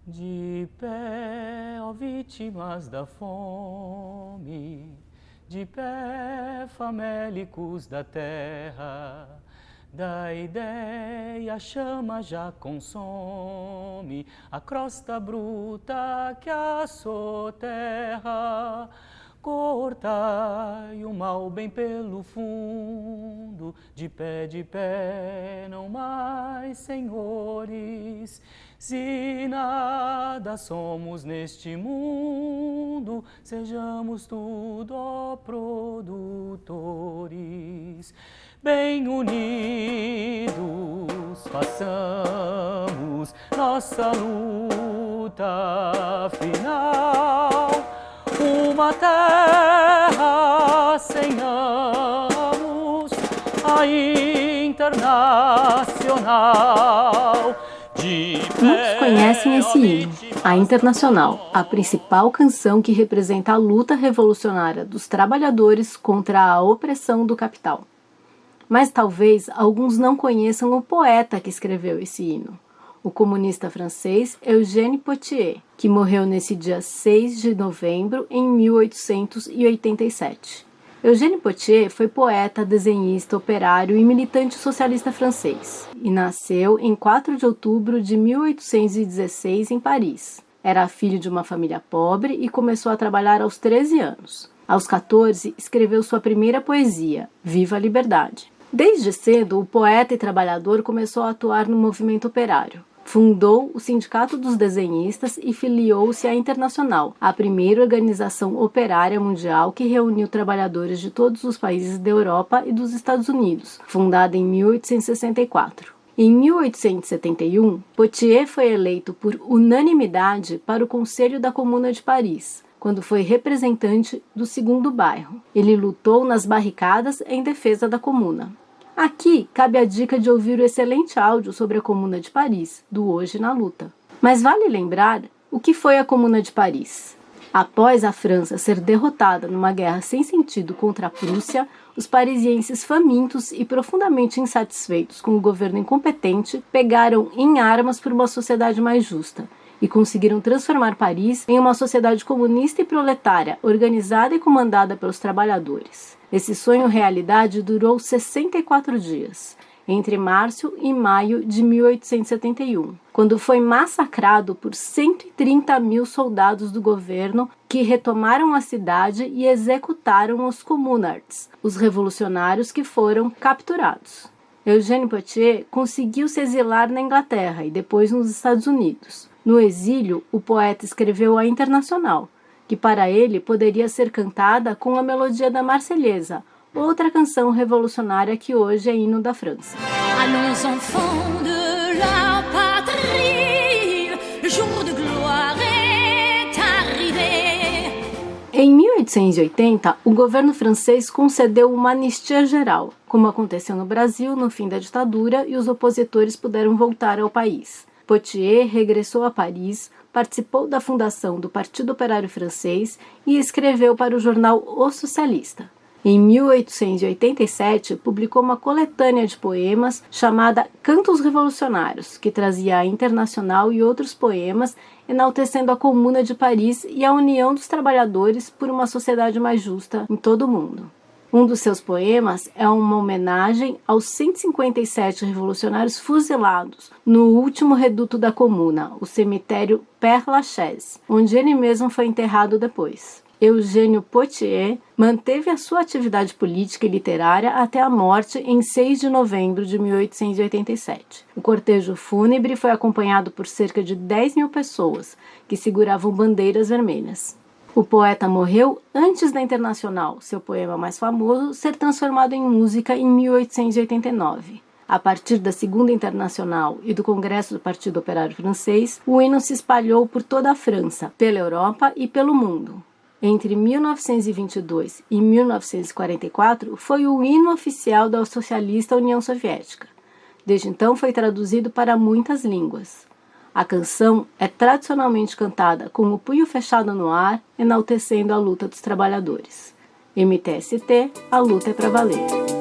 De pé, ó vítimas da fome, de pé, famélicos da terra, da ideia a chama já consome a crosta bruta que assoterra. Cortai o mal bem pelo fundo, de pé, não mais, senhores. Se nada somos neste mundo, sejamos tudo, ó produtores. Bem unidos, façamos nossa luta final. Uma terra sem amos, a Internacional. Muitos conhecem esse hino, a Internacional, a principal canção que representa a luta revolucionária dos trabalhadores contra a opressão do capital. Mas talvez alguns não conheçam o poeta que escreveu esse hino, o comunista francês Eugène Pottier, que morreu nesse dia 6 de novembro em 1887. Eugène Pottier foi poeta, desenhista, operário e militante socialista francês, e nasceu em 4 de outubro de 1816 em Paris. Era filho de uma família pobre e começou a trabalhar aos 13 anos. Aos 14, escreveu sua primeira poesia, Viva a Liberdade. Desde cedo, o poeta e trabalhador começou a atuar no movimento operário. Fundou o Sindicato dos Desenhistas e filiou-se à Internacional, a primeira organização operária mundial que reuniu trabalhadores de todos os países da Europa e dos Estados Unidos, fundada em 1864. Em 1871, Pottier foi eleito por unanimidade para o Conselho da Comuna de Paris, quando foi representante do segundo bairro. Ele lutou nas barricadas em defesa da Comuna. Aqui cabe a dica de ouvir o excelente áudio sobre a Comuna de Paris, do Hoje na Luta. Mas vale lembrar o que foi a Comuna de Paris. Após a França ser derrotada numa guerra sem sentido contra a Prússia, os parisienses famintos e profundamente insatisfeitos com o governo incompetente pegaram em armas por uma sociedade mais justa e conseguiram transformar Paris em uma sociedade comunista e proletária, organizada e comandada pelos trabalhadores. Esse sonho realidade durou 64 dias, entre março e maio de 1871, quando foi massacrado por 130 mil soldados do governo que retomaram a cidade e executaram os communards, os revolucionários que foram capturados. Eugène Pottier conseguiu se exilar na Inglaterra e depois nos Estados Unidos. No exílio, o poeta escreveu a Internacional, que para ele poderia ser cantada com a melodia da Marselhesa, outra canção revolucionária que hoje é hino da França. Allons enfants de la patrie, le jour de gloire est arrivé. Em 1880, o governo francês concedeu uma anistia geral, como aconteceu no Brasil no fim da ditadura, e os opositores puderam voltar ao país. Pottier regressou a Paris, participou da fundação do Partido Operário Francês e escreveu para o jornal O Socialista. Em 1887, publicou uma coletânea de poemas chamada Cantos Revolucionários, que trazia a Internacional e outros poemas enaltecendo a Comuna de Paris e a união dos trabalhadores por uma sociedade mais justa em todo o mundo. Um dos seus poemas é uma homenagem aos 157 revolucionários fuzilados no último reduto da Comuna, o cemitério Père-Lachaise, onde ele mesmo foi enterrado depois. Eugène Pottier manteve a sua atividade política e literária até a morte em 6 de novembro de 1887. O cortejo fúnebre foi acompanhado por cerca de 10 mil pessoas, que seguravam bandeiras vermelhas. O poeta morreu antes da Internacional, seu poema mais famoso, ser transformado em música em 1889. A partir da Segunda Internacional e do Congresso do Partido Operário Francês, o hino se espalhou por toda a França, pela Europa e pelo mundo. Entre 1922 e 1944, foi o hino oficial da socialista União Soviética. Desde então foi traduzido para muitas línguas. A canção é tradicionalmente cantada com o punho fechado no ar, enaltecendo a luta dos trabalhadores. MTST, a luta é pra valer.